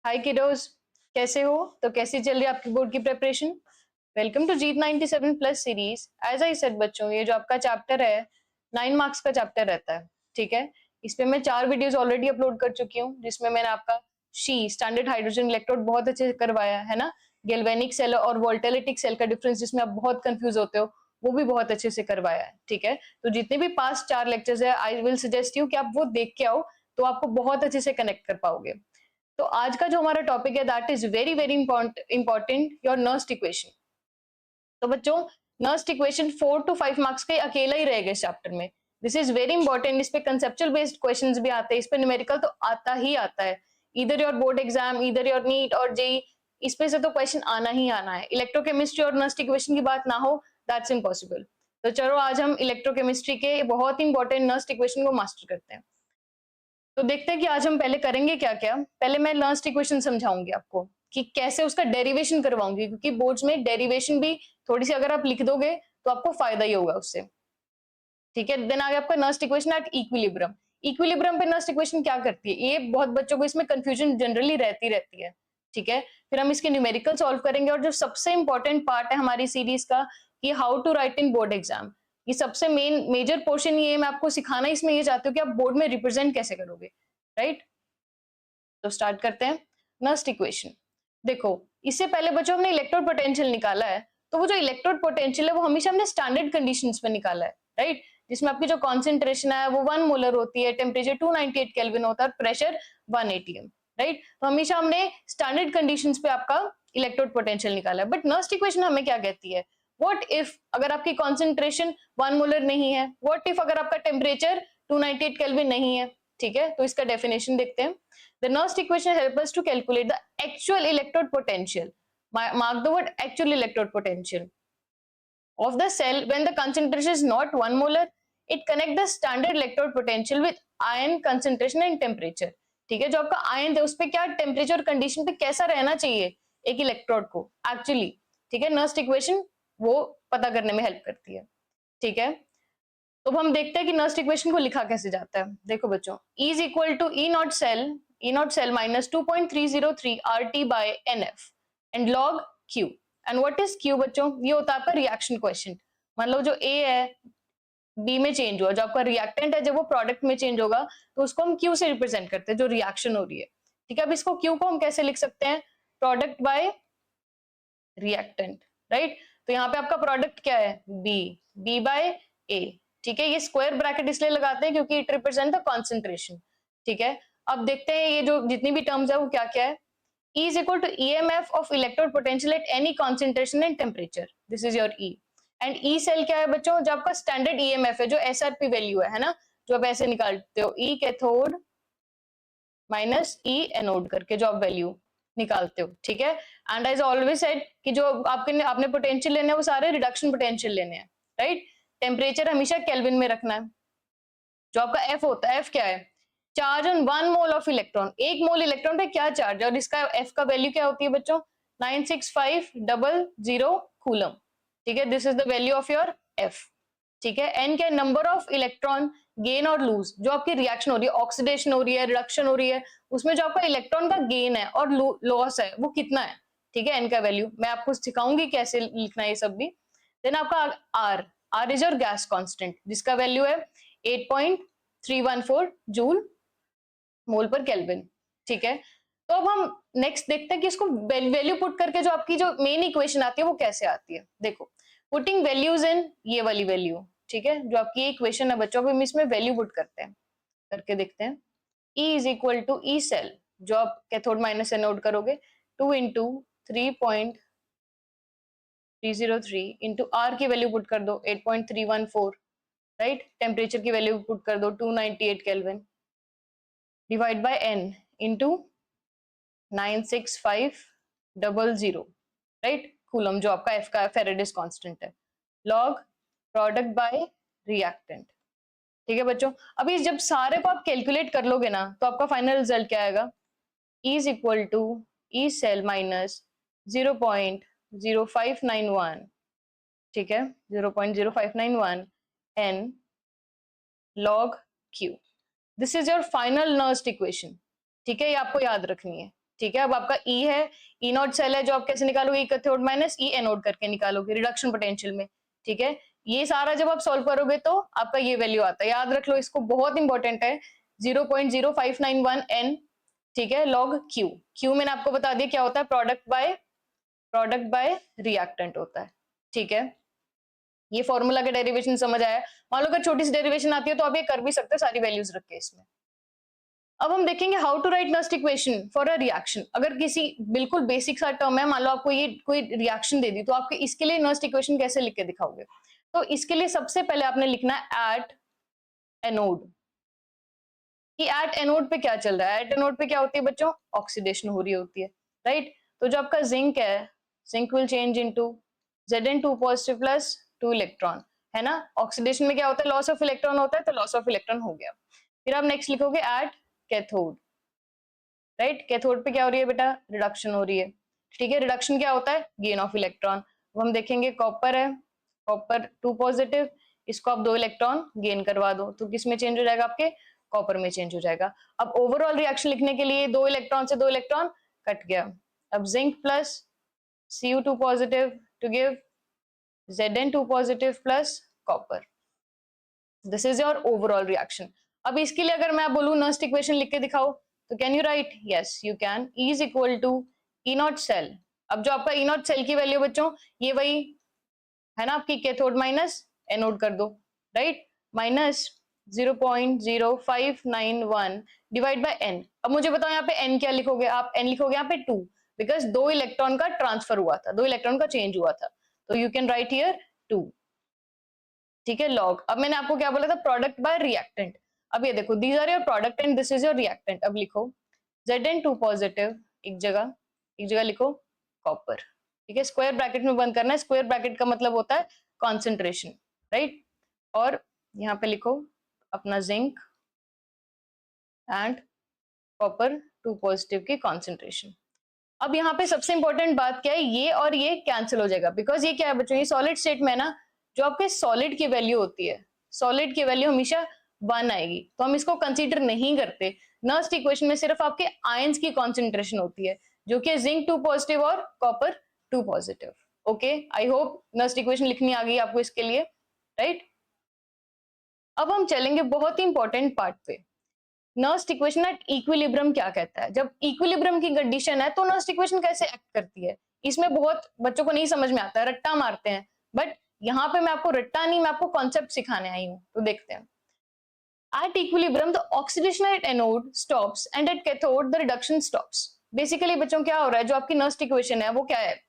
हाय किडोज, कैसे हो? तो कैसी चल रही है आपकी बोर्ड की preparation? Welcome to Jeet 97 plus series. As I said बच्चों, ये जो आपका चैप्टर है 9 मार्क्स का चैप्टर रहता है, ठीक है। इस पे मैं 4 वीडियोस ऑलरेडी अपलोड कर चुकी हूँ, जिसमें मैंने आपका स्टैंडर्ड हाइड्रोजन इलेक्ट्रोड बहुत अच्छे से करवाया है ना। गैल्वेनिक सेल और वोल्टेलिटिक सेल का डिफरेंस जिसमें आप बहुत कंफ्यूज होते हो, वो भी बहुत अच्छे से करवाया है, ठीक है। तो जितने भी पास्ट 4 लेक्चर्स है, आई विल सजेस्ट यू कि आप वो देख के आओ, तो आपको बहुत अच्छे से कनेक्ट कर पाओगे। तो आज का जो हमारा टॉपिक है that is very very important, your Nernst equation. तो बच्चों, नर्स्ट इक्वेशन 4 to 5 मार्क्स के अकेला ही रहेगा इस चैप्टर में। This is very important. इस पे कंसेप्चुअल बेस्ड क्वेश्चंस भी आते हैं, इस पे न्यूमेरिकल तो आता ही आता है। इधर योर बोर्ड एग्जाम, इधर योर नीट और जेई, इस पे से तो क्वेश्चन आना ही आना है। इलेक्ट्रोकेमिस्ट्री और नर्स्ट इक्वेशन की बात ना हो, दैट्स इम्पॉसिबल। तो चलो आज हम इलेक्ट्रोकेमिस्ट्री के बहुत इंपॉर्टेंट नर्स्ट इक्वेशन को मास्टर करते हैं। तो देखते हैं कि आज हम पहले करेंगे क्या क्या। पहले मैं लास्ट इक्वेशन समझाऊंगी आपको कि कैसे उसका डेरिवेशन करवाऊंगी, क्योंकि बोर्ड्स में डेरिवेशन भी थोड़ी सी अगर आप लिख दोगे तो आपको फायदा ही होगा उससे, ठीक है। देन आगे आपका Nernst equation at equilibrium. Equilibrium पे नर्स्ट इक्वेशन क्या करती है, ये बहुत बच्चों को इसमें कंफ्यूजन जनरली रहती है, ठीक है। फिर हम इसके न्यूमेरिकल सॉल्व करेंगे, और जो सबसे इंपॉर्टेंट पार्ट है हमारी सीरीज का, कि how to write in board exam. ये सबसे मेजर पोर्शन ये है, मैं आपको सिखाना इसमें ये चाहती हूँ कि आप बोर्ड में रिप्रेजेंट कैसे करोगे, राइट। तो स्टार्ट करते हैं। नर्स्ट इक्वेशन देखो, इससे पहले बच्चों हमने इलेक्ट्रोड पोटेंशियल निकाला है, तो वो जो इलेक्ट्रोड पोटेंशियल है वो हमेशा हमने स्टैंडर्ड कंडीशंस पे निकाला है, राइट। जिसमें आपकी जो कॉन्सेंट्रेशन है वो 1 मोलर होती है, टेम्परेचर 298 केल्विन होता है, प्रेशर 1 atm, राइट। तो हमेशा हमने स्टैंडर्ड कंडीशंस पे आपका इलेक्ट्रोड पोटेंशियल निकाला है। बट नर्स्ट इक्वेशन हमें क्या कहती है, व्हाट इफ अगर आपकी कॉन्सेंट्रेशन 1 मोलर नहीं है, व्हाट इफ अगर आपका टेम्परेचर 298 केल्विन नहीं है, ठीक है। तो इसका डेफिनेशन देखते हैं। The Nernst equation helps us to calculate the actual electrode potential. Mark the word actual electrode potential of the cell when the concentration is not 1 molar. It connect the standard electrode potential with ion concentration and temperature. ठीक है, जो आपका ion है उस पे क्या temperature condition पे कैसा रहना चाहिए एक इलेक्ट्रोड को एक्चुअली, ठीक है। नर्स्ट इक्वेशन वो पता करने में हेल्प करती है, ठीक है। तो हम देखते हैं कि नर्स्ट इक्वेशन को लिखा कैसे जाता है। देखो बच्चों, E is equal to E naught cell minus 2.303 RT by NF and log Q। And what is Q बच्चों, ये होता है आपका रिएक्शन क्वेश्चन। मान लो जो A है B में चेंज हुआ, जो आपका रिएक्टेंट है जब वो प्रोडक्ट में चेंज होगा तो उसको हम Q से रिप्रेजेंट करते हैं, जो रिएक्शन हो रही है, ठीक है। अब इसको Q को हम कैसे लिख सकते हैं, प्रोडक्ट बाय रिएक्टेंट, राइट। तो यहाँ पे आपका प्रोडक्ट क्या है B बाय A, ठीक है। ये स्क्वायर ब्रैकेट इसलिए लगाते हैं क्योंकि इट रिप्रेजेंट द कॉन्सेंट्रेशन, ठीक है। अब देखते हैं ये जो जितनी भी टर्म्स है वो क्या क्या है। E is equal to EMF of electrode potential at any concentration and temperature. This is your E. And E cell क्या है बच्चों, जो आपका स्टैंडर्ड EMF है, जो SRP वैल्यू है ना, जो आप ऐसे निकालते हो E cathode minus E anode करके जो आप वैल्यू निकालते हो, ठीक है। एंड एज ऑलवेज सेड कि जो आपने पोटेंशियल लेने हैं वो सारे रिडक्शन पोटेंशियल लेने हैं, राइट। टेम्परेचर हमेशा केल्विन में रखना है। जो आपका F होता है, F क्या है, charge on 1 mole of electron. 1 mole electron पे क्या चार्ज है, और इसका F का वैल्यू क्या होती है बच्चों, 96500 कूलम, ठीक है। This is the value of your F, ठीक है। N क्या, नंबर ऑफ इलेक्ट्रॉन गेन और लूज, जो आपकी रिएक्शन हो रही है, ऑक्सीडेशन हो रही है, रिडक्शन हो रही है, उसमें जो आपका इलेक्ट्रॉन का गेन है और लॉस है वो कितना है, ठीक है। N का वैल्यू मैं आपको सिखाऊंगी कैसे लिखना है ये सब भी। देन आपका R is your gas constant, जिसका वैल्यू है 8.314 जूल मोल पर केल्विन, ठीक है। तो अब हम नेक्स्ट देखते हैं कि इसको वैल्यू पुट करके जो आपकी जो मेन इक्वेशन आती है वो कैसे आती है। देखो, पुटिंग वैल्यूज इन ये वाली वैल्यू, ठीक है, जो आपकी इक्वेशन है बच्चों को हम इसमें वैल्यू पुट करते हैं, करके देखते हैं। E is equal to E cell, जो आप कैथोड माइनस एनोड करोगे, 2 इंटू 3.303 इंटू आर की वैल्यू पुट कर दो 8.314, राइट। टेम्परेचर की वैल्यू पुट कर दो 298 kelvin, divide by n into 96500, right, coulomb, जो आपका F का फेरेडेस कांस्टेंट है, लॉग प्रोडक्ट बाय रिएक्टेंट, ठीक है बच्चों। अभी जब सारे को आप कैलकुलेट कर लोगे ना तो आपका फाइनल रिजल्ट क्या आएगा, E is equal to E cell minus 0.0591, ठीक है, 0.0591 n log Q। This is your final Nernst equation, ठीक है, ये आपको याद रखनी है, ठीक है, अब आपका ई है, ई नॉट सेल है, जो आप कैसे निकालोगे, ई कैथोड माइनस ई एनोड करके निकालोगे रिडक्शन पोटेंशियल में। ठीक है, ये सारा जब आप सॉल्व करोगे तो आपका ये वैल्यू आता है, याद रख लो इसको, बहुत इंपॉर्टेंट है, 0.0591 n, ठीक है, log Q। Q मैंने आपको बता दिया क्या होता है, प्रोडक्ट बाय रिएक्टेंट होता है। ठीक है, ये फॉर्मूला का डेरिवेशन समझ आया। मान लो अगर छोटी सी डेरिवेशन आती है तो आप ये कर भी सकते हो सारी वैल्यूज रख के इसमें। अब हम देखेंगे how to write Nernst equation for a reaction. अगर किसी बिल्कुल बेसिक सा टर्म है, मान लो आपको ये कोई रिएक्शन दे दी, तो आपके इसके लिए नस्ट इक्वेशन कैसे लिख के दिखाओगे? तो इसके लिए सबसे पहले आपने लिखना है एट एनोड, कि एट एनोड पे क्या चल रहा है। एट एनोड पे क्या होती है बच्चों, ऑक्सीडेशन हो रही होती है, राइट। तो जो आपका जिंक है, zinc will change into Zn2 positive plus 2 electron, है ना। ऑक्सीडेशन में क्या होता है, लॉस ऑफ इलेक्ट्रॉन होता है, तो लॉस ऑफ इलेक्ट्रॉन हो गया। फिर आप नेक्स्ट लिखोगे एट कैथोड, राइट। कैथोड पे क्या हो रही है बेटा, रिडक्शन हो रही है। ठीक है, रिडक्शन क्या होता है, गेन ऑफ इलेक्ट्रॉन। अब हम देखेंगे कॉपर है, कॉपर 2 पॉजिटिव, इसको आप 2 इलेक्ट्रॉन गेन करवा दो, तो किस में चेंज हो जाएगा, आपके कॉपर में चेंज हो जाएगा। अब ओवरऑल रिएक्शन लिखने के लिए 2 इलेक्ट्रॉन से 2 इलेक्ट्रॉन कट गया। अब zinc plus Cu2 positive to give Zn2 positive plus copper. This is your overall reaction. अब इसके लिए अगर मैं बोलूं नस्ट इक्वेशन लिख के दिखाओ, तो can you write, yes you can. E is equal to E not cell. अब जो आपका ई नॉट सेल की वैल्यू बच्चों, ये वही है ना आपकी कैथोड माइनस एनोड कर दो, right, minus 0.0591 divide by n। अब मुझे बताओ यहाँ पे n क्या लिखोगे, आप n लिखोगे यहाँ पे 2, बिकॉज 2 इलेक्ट्रॉन का ट्रांसफर हुआ था, 2 इलेक्ट्रॉन का चेंज हुआ था, तो यू कैन राइट हियर 2। ठीक है, लॉग। अब मैंने आपको क्या बोला था, प्रोडक्ट बाय रिएक्टेंट। अब ये देखो, these are your product and this is your reactant. अब लिखो Zn2 पॉजिटिव एक जगह लिखो कॉपर। ठीक है, स्क्वायर ब्रैकेट में बंद करना है, स्क्वायर ब्रैकेट का मतलब होता है कॉन्सेंट्रेशन, राइट। और यहाँ पे लिखो अपना जिंक एंड कॉपर 2 पॉजिटिव की कॉन्सेंट्रेशन। अब यहाँ पे सबसे इंपॉर्टेंट बात क्या है, ये और ये कैंसिल हो जाएगा, बिकॉज ये क्या है बच्चों, ये सॉलिड स्टेट में है ना, जो आपके सॉलिड की वैल्यू होती है, सॉलिड की वैल्यू हमेशा 1 आएगी, तो हम इसको कंसीडर नहीं करते। नस्ट इक्वेशन में सिर्फ आपके आयंस की कॉन्सेंट्रेशन होती है, जो कि जिंक 2 पॉजिटिव और copper 2 positive. Okay, I hope Nernst equation लिखनी आ गई आपको इसके लिए, राइट। अब हम चलेंगे बहुत ही इंपॉर्टेंट पार्ट पे, नस्ट इक्वेशन एट इक्विलिब्रियम क्या कहता है। जब इक्विलिब्रियम की कंडीशन है तो नस्ट इक्वेशन कैसे एक्ट करती है, इसमें बहुत बच्चों को नहीं समझ में आता है, रट्टा मारते हैं, बट यहाँ पे मैं आपको रट्टा नहीं, मैं आपको कॉन्सेप्ट सिखाने आई हूँ, तो देखते हैं। At equilibrium, the oxidation at anode stops and at cathode the reduction stops. Basically बच्चों क्या हो रहा है, जो आपकी नस्ट इक्वेशन है वो क्या है,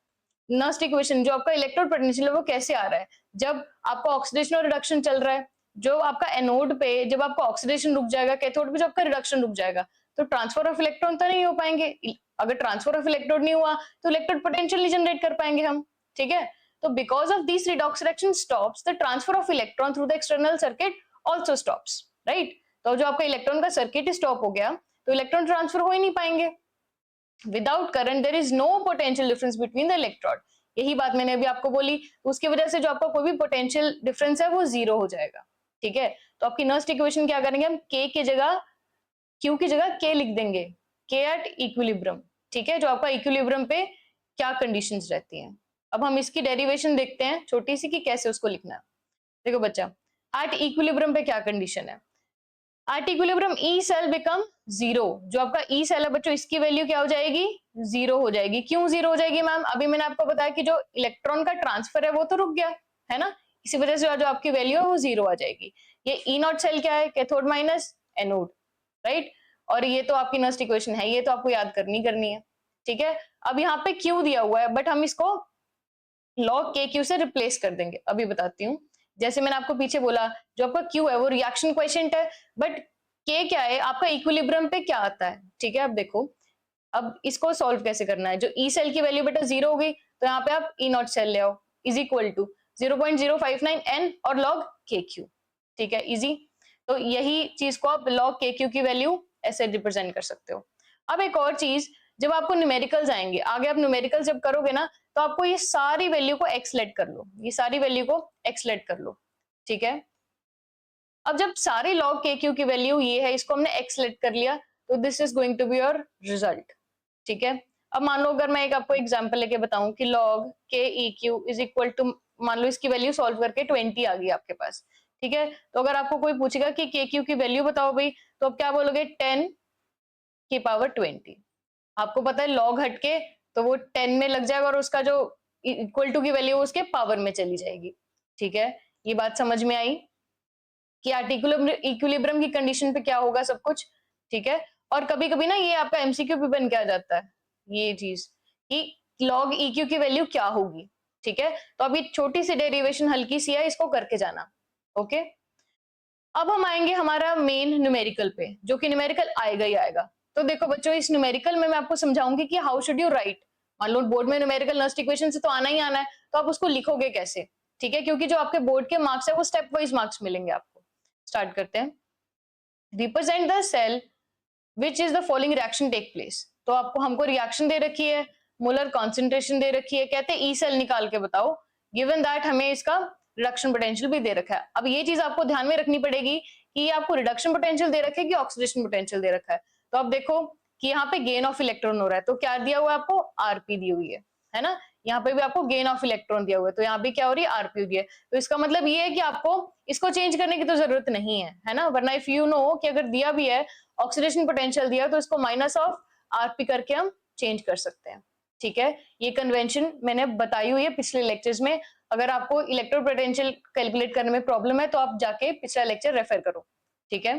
नस्ट इक्वेशन जो आपका इलेक्ट्रोड पोटेंशियल है वो कैसे आ रहा है, जब आपका ऑक्सीडेशन और रिडक्शन चल रहा है, जो आपका एनोड पे जब आपका ऑक्सीडेशन रुक जाएगा, कैथोड पे जब आपका रिडक्शन रुक जाएगा, तो ट्रांसफर ऑफ इलेक्ट्रॉन तो नहीं हो पाएंगे। अगर ट्रांसफर ऑफ इलेक्ट्रॉन नहीं हुआ तो इलेक्ट्रोड पोटेंशियल नहीं जनरेट कर पाएंगे हम। ठीक है, तो because of this redox reaction stops the transfer of electron through the external circuit also stops, right. तो जो आपका इलेक्ट्रॉन का सर्किट स्टॉप हो गया तो इलेक्ट्रॉन ट्रांसफर हो ही नहीं पाएंगे। Without current there is no potential difference between the electrode, यही बात मैंने अभी आपको बोली, उसकी वजह से जो आपका कोई भी पोटेंशियल डिफरेंस है वो 0 हो जाएगा। ठीक है, तो आपकी नस्ट इक्वेशन क्या करेंगे हम, k की जगह q की जगह k लिख देंगे, k एट इक्विलिब्रियम। ठीक है, जो आपका इक्विलिब्रियम पे क्या कंडीशंस रहती हैं। अब हम इसकी डेरिवेशन देखते हैं छोटी सी कि कैसे उसको लिखना है। देखो बच्चा, एट इक्विलिब्रियम पे क्या कंडीशन है, at equilibrium E cell become 0। जो आपका ई सेल है बच्चों, इसकी वैल्यू क्या हो जाएगी, 0 हो जाएगी। क्यों 0 हो जाएगी मैम, अभी मैंने आपको बताया कि जो इलेक्ट्रॉन का ट्रांसफर है वो तो रुक गया है ना, इसी वजह से जो आपकी वैल्यू है वो 0 आ जाएगी। ये ई नॉट सेल क्या है, कैथोड माइनस एनोड, राइट। और ये तो आपकी नस्ट इक्वेशन है, ये तो आपको याद करनी है। ठीक है, अब यहाँ पे क्यू दिया हुआ है, बट हम इसको log के क्यू से रिप्लेस कर देंगे, अभी बताती हूँ। जैसे मैंने आपको पीछे बोला, जो आपका क्यू है वो रिएक्शन क्वेश्चन है, बट के क्या है आपका इक्विलिब्रियम पे क्या आता है। ठीक है, अब देखो, अब इसको सॉल्व कैसे करना है। जो ई सेल की वैल्यू बेटा 0 हो गई, तो यहाँ पे आप ई नॉट सेल ले आओ, इज इक्वल टू 0.059 n और log के क्यू। ठीक है, इजी। तो यही चीज को आप log के क्यू की वैल्यू ऐसे रिप्रेजेंट कर सकते हो। अब एक और चीज, जब आपको न्यूमेरिकल्स आएंगे आगे, आप न्यूमेरिकल जब करोगे ना, तो आपको ये सारी वैल्यू को एक्सलेट कर लो, ये सारी वैल्यू को एक्सलेट कर लो। ठीक है, अब जब सारी log के क्यू की वैल्यू ये है, इसको हमने एक्सलेट कर लिया, तो this is going to be your result. ठीक है। अब मान लो अगर मैं एक आपको एग्जांपल लेके बताऊं कि log k eq is equal to, मान लो इसकी वैल्यू सॉल्व करके 20 आ गई आपके पास, ठीक है। तो अगर आपको कोई पूछेगा कि k q की वैल्यू बताओ भाई, तो आप क्या बोलोगे, 10 की पावर 20। आपको पता है लॉग हटके तो वो 10 में लग जाएगा और उसका जो इक्वल टू की वैल्यू उसके पावर में चली जाएगी, ठीक है। ये बात समझ में आई कि आर्टिकुलम इक्विलिब्रियम की कंडीशन पे क्या होगा सब कुछ, ठीक है। और कभी कभी ना ये आपका एमसीक्यू भी बन के आ जाता है ये चीज कि log EQ की वैल्यू क्या होगी, ठीक है। तो अभी छोटी सी डेरिवेशन हल्की सी है, इसको करके जाना, ओके। अब हम आएंगे हमारा मेन न्यूमेरिकल पे, जो कि न्यूमेरिकल आएगा ही आएगा। तो देखो बच्चों, इस न्यूमेरिकल में मैं आपको समझाऊंगी कि हाउ शुड यू राइट। मान लो बोर्ड में न्यूमेरिकल नस्ट इक्वेशन से तो आना ही आना है, तो आप उसको लिखोगे कैसे, ठीक है। क्योंकि जो आपके बोर्ड के मार्क्स है वो स्टेप वाइज मार्क्स मिलेंगे आपको। स्टार्ट करते हैं। Represent the cell which is the following reaction take place. तो आपको हमको रिएक्शन दे रखी है, मोलर कॉन्सेंट्रेशन दे रखी है, कहते हैं ई सेल निकाल के बताओ, गिवन दैट हमें इसका रिडक्शन पोटेंशियल भी दे रखा है। अब ये चीज आपको ध्यान में रखनी पड़ेगी कि ये आपको रिडक्शन पोटेंशियल दे रखे कि ऑक्सीडेशन पोटेंशियल दे रखा है। तो आप देखो कि यहाँ पे गेन ऑफ इलेक्ट्रॉन हो रहा है, तो क्या दिया हुआ है आपको, आरपी दी हुई है ना। यहाँ पे भी आपको गेन ऑफ इलेक्ट्रॉन दिया हुआ है, तो यहाँ पे क्या हो रही है, आरपी दी है। तो इसका मतलब ये है कि आपको इसको चेंज करने की तो जरूरत नहीं है ना। वरना इफ यू नो कि अगर दिया भी है ऑक्सीडेशन पोटेंशियल दिया तो इसको माइनस ऑफ आरपी करके हम चेंज कर सकते हैं, ठीक है। ये कन्वेंशन मैंने बताई हुई है पिछले लेक्चर्स में। अगर आपको इलेक्ट्रो पोटेंशियल कैलकुलेट करने में प्रॉब्लम है तो आप जाके पिछला लेक्चर रेफर करो, ठीक है।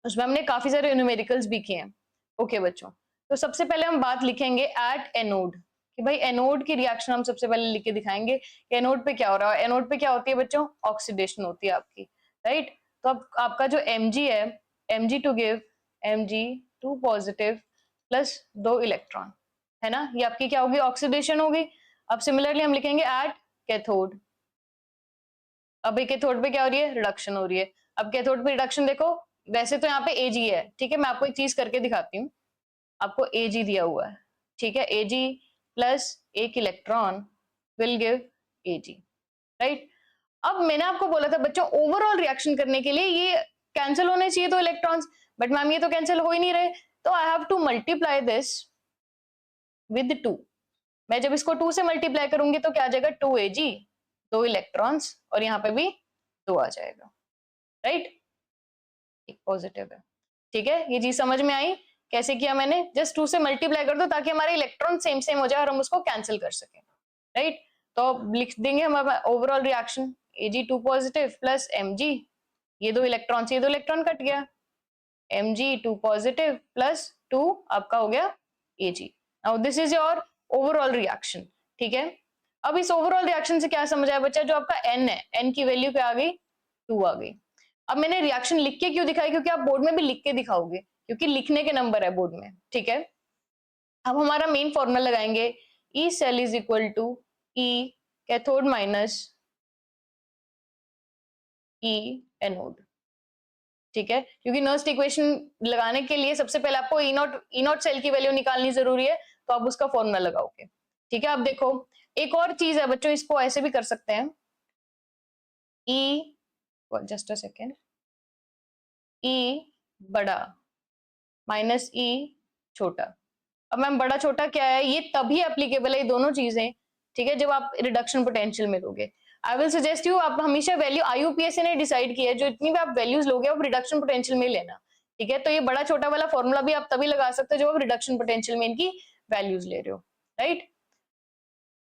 उसमें हमने काफी सारे न्यूमेरिकल्स भी किए हैं, ओके बच्चों। तो सबसे पहले हम बात लिखेंगे एट एनोड, कि भाई एनोड की रिएक्शन हम सबसे पहले लिख के दिखाएंगे कि एनोड पे क्या हो रहा है। एनोड पे क्या होती है बच्चों, ऑक्सीडेशन होती है आपकी, राइट। तो अब आपका जो Mg है, Mg to give Mg2 positive plus 2 electron, है ना। ये आपकी क्या होगी, ऑक्सीडेशन होगी। अब सिमिलरली हम लिखेंगे एट कैथोड। अब ये कैथोड पे क्या हो रही है, रिडक्शन हो रही है। अब कैथोड पे रिडक्शन देखो, वैसे तो यहाँ पे Ag है, ठीक है। मैं आपको एक चीज करके दिखाती हूँ। आपको Ag दिया हुआ है, ठीक है। Ag plus 1 electron will give Ag, right. अब मैंने आपको बोला था बच्चों ओवरऑल रिएक्शन करने के लिए ये कैंसिल होने चाहिए तो इलेक्ट्रॉन्स, बट मैम ये तो कैंसिल हो ही नहीं रहे। तो I have to multiply this with 2। मैं जब इसको 2 से मल्टीप्लाई करूंगी तो क्या आ जाएगा, 2Ag, 2 इलेक्ट्रॉन्स, और यहाँ पे भी 2 आ जाएगा, राइट। एक पॉजिटिव है, ठीक है। ये चीज समझ में आई कैसे किया मैंने, जस्ट 2 से मल्टीप्लाई कर दो ताकि हमारे इलेक्ट्रॉन सेम सेम हो जाए और हम उसको कैंसिल कर सकें, राइट। तो लिख देंगे हम overall reaction Ag2 positive plus Mg, ये 2 इलेक्ट्रॉन से ये 2 इलेक्ट्रॉन कट गया, Mg2 पॉजिटिव प्लस 2 आपका हो गया Ag। Now this is your overall reaction, ठीक है। अब इस ओवरऑल रिएक्शन से क्या समझ आया बच्चा, जो आपका N है, N की वैल्यू क्या आ गई, 2 आ गई। अब मैंने रिएक्शन लिख के क्यों दिखाई, क्योंकि आप बोर्ड में भी लिख के दिखाओगे, क्योंकि लिखने के नंबर है बोर्ड में, ठीक है। अब हमारा मेन फॉर्मूला लगाएंगे, E cell is equal to E cathode minus E anode, ठीक है। क्योंकि नर्स्ट इक्वेशन लगाने के लिए सबसे पहले आपको ई नॉट सेल की वैल्यू निकालनी जरूरी है, तो आप उसका फॉर्मूला लगाओगे, ठीक है। अब देखो एक और चीज है बच्चों, इसको ऐसे भी कर सकते हैं, ई, जस्ट अ सेकेंड, ई बड़ा माइनस ई छोटा। अब मैम बड़ा छोटा क्या है, ये तभी एप्लीकेबल है ये दोनों चीजें, ठीक है, जब आप रिडक्शन पोटेंशियल में लोगे। आई विल सजेस्ट यू, आप हमेशा वैल्यू IUPAC ने डिसाइड किया है, जो इतनी भी आप वैल्यूज लोगे आप रिडक्शन पोटेंशियल में लेना, ठीक है। तो ये बड़ा छोटा वाला फॉर्मूला भी आप तभी लगा सकते हो जब आप रिडक्शन पोटेंशियल में इनकी वैल्यूज ले रहे हो, राइट।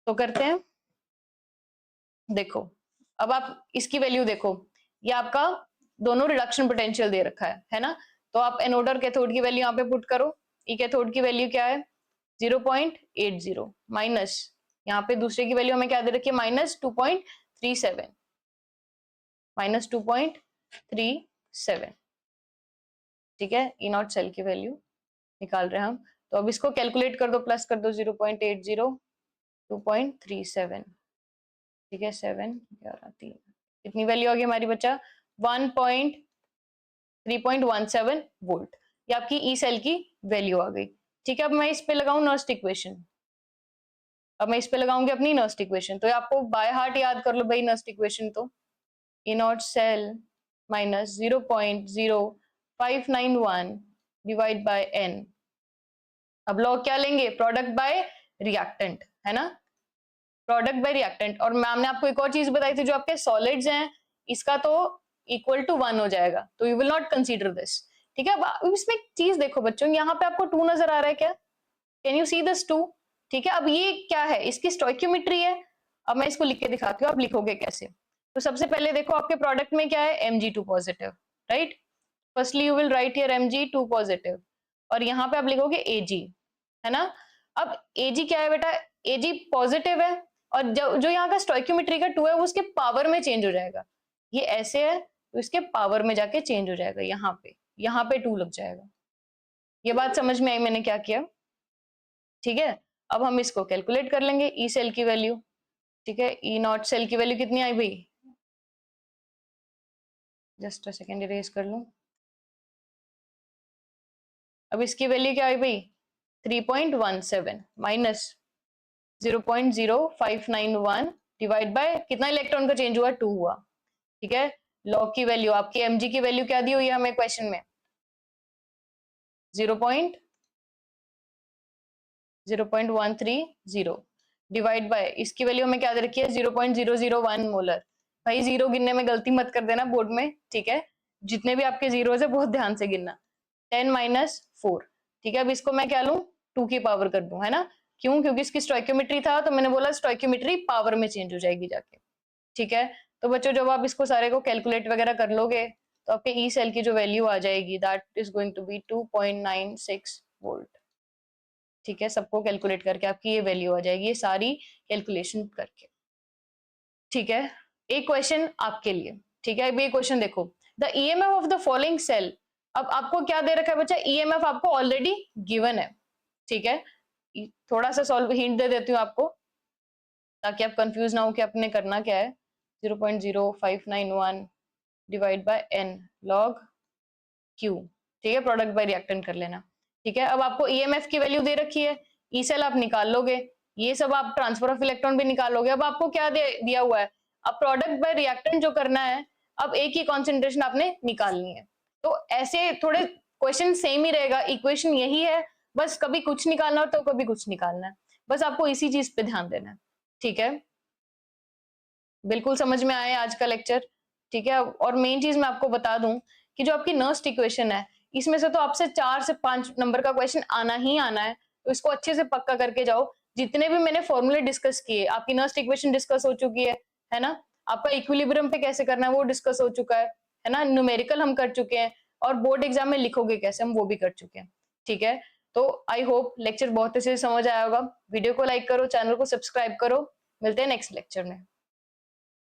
तो करते हैं, देखो अब आप इसकी वैल्यू देखो, ये आपका दोनों रिडक्शन पोटेंशियल दे रखा है ना। तो आप एनोड और कैथोड की वैल्यू यहाँ पे पुट करो। ई कैथोड की वैल्यू क्या है, 0.80 माइनस, यहाँ पे दूसरे की वैल्यू हमें क्या दे रखी है, -2.37, -2.37, ठीक है। ई नॉट सेल की वैल्यू निकाल रहे हैं हम। तो अब इसको कैलकुलेट कर दो, प्लस कर दो 0.80 2.37, ठीक है, 7 11 3, कितनी वैल्यू आ गई हमारी बच्चा, 3.17 वोल्ट। ये आपकी ई सेल की वैल्यू आ गई, ठीक है। अब मैं इस पे लगाऊं नर्स्ट इक्वेशन, अब मैं इस पे लगाऊंगी अपनी नर्स्ट इक्वेशन, तो आपको बाय हार्ट याद कर लो भाई नर्स्ट इक्वेशन। तो E not cell minus 0.0591 divide by N, अब लॉग क्या लेंगे, प्रोडक्ट बाय रिएक्टेंट, है ना, प्रोडक्ट बाय रिएक्टेंट। और मैम ने आपको एक और चीज बताई थी, जो आपके सॉलिड्स हैं इसका तो इक्वल टू 1 हो जाएगा, तो you will not consider this. ठीक है, अब इसमें एक चीज देखो बच्चों, यहाँ पे आपको 2 नजर आ रहा है क्या, कैन यू सी दिस 2? ठीक है, अब ये क्या है, इसकी स्टोइक्योमेट्री है। अब मैं इसको लिख के दिखाती हूँ, आप लिखोगे कैसे। तो सबसे पहले देखो आपके प्रोडक्ट में क्या है, Mg2 positive, right. Firstly you will write here Mg2 positive, और यहाँ पे आप लिखोगे Ag, है ना। अब Ag क्या है बेटा, Ag पॉजिटिव है, और जो यहाँ का स्टोइक्योमेट्री का 2 है वो उसके पावर में चेंज हो जाएगा। ये ऐसे है तो इसके पावर में जाके चेंज हो जाएगा, यहाँ पे 2 लग जाएगा। ये बात समझ में आई मैंने क्या किया, ठीक है। अब हम इसको कैलकुलेट कर लेंगे, ई सेल की वैल्यू। ठीक है, ई नॉट सेल की वैल्यू कितनी आई भाई, जस्ट अ सेकेंड इरेज कर लूं। अब इसकी वैल्यू क्या आई भाई, 3.17 माइनस 0.0591 डिवाइड बाय कितना इलेक्ट्रॉन का चेंज हुआ, 2 हुआ। ठीक है, लॉग की वैल्यू, आपकी एमजी की वैल्यू क्या दी हुई है हमें क्वेश्चन में, 0.130 डिवाइड बाय इसकी वैल्यू हमें क्या दे रखी है, 0.001 मोलर। भाई जीरो गिनने में गलती मत कर देना बोर्ड में, ठीक है, जितने भी आपके जीरोस है बहुत ध्यान से गिनना। 10 माइनस 4, ठीक है। अब इसको मैं क्या लूं, 2 की पावर कर दूं, है ना। क्यों, क्योंकि इसकी स्टोइक्योमेट्री था तो मैंने बोला स्टोइक्योमेट्री पावर में चेंज हो जाएगी जाके। ठीक है, तो बच्चों जब आप इसको सारे को कैलकुलेट वगैरह कर लोगे तो आपके ई सेल की जो वैल्यू आ जाएगी, that is going to be 2.96 volt. ठीक है, सबको कैलकुलेट करके आपकी ये वैल्यू आ जाएगी, ये सारी कैलकुलेशन करके। ठीक है, एक क्वेश्चन आपके लिए। ठीक है, अब ये क्वेश्चन देखो, the EMF of the following cell. अब आपको क्या दे रखा है बच्चा, ईएमएफ आपको ऑलरेडी गिवन है। ठीक है, थोड़ा सा सॉल्व हिंट दे देती हूँ आपको ताकि आप कंफ्यूज ना हो कि आपने करना क्या है। 0.0591 divide by n log q। ठीक है, प्रोडक्ट बाय रिएक्टेंट कर लेना। ठीक है, अब आपको ईएमएफ की वैल्यू दे रखी है, ई सेल आप निकाल लोगे, ये सब आप ट्रांसफर ऑफ इलेक्ट्रॉन भी निकालोगे। अब आपको क्या दिया हुआ है, अब प्रोडक्ट बाय रिएक्टेंट जो करना है, अब एक ही कॉन्सेंट्रेशन आपने निकालनी है। तो ऐसे थोड़े क्वेश्चन सेम ही रहेगा, इक्वेशन यही है, बस कभी कुछ निकालना हो तो कभी कुछ निकालना है, बस आपको इसी चीज पे ध्यान देना है। ठीक है, बिल्कुल समझ में आया आज का लेक्चर। ठीक है, और मेन चीज मैं आपको बता दूं कि जो आपकी नर्स्ट इक्वेशन है, इसमें से तो आपसे 4 से 5 नंबर का क्वेश्चन आना ही आना है, तो इसको अच्छे से पक्का करके जाओ। जितने भी मैंने फॉर्मूले डिस्कस किए, आपकी नर्स्ट इक्वेशन डिस्कस हो चुकी है ना, आपका इक्विलिब्रियम पे कैसे करना है वो डिस्कस हो चुका है ना, न्यूमेरिकल हम कर चुके हैं, और बोर्ड एग्जाम में लिखोगे कैसे हम वो भी कर चुके हैं। ठीक है, तो आई होप लेक्चर बहुत अच्छे से समझ आया होगा। वीडियो को लाइक करो, चैनल को सब्सक्राइब करो, मिलते हैं नेक्स्ट लेक्चर में।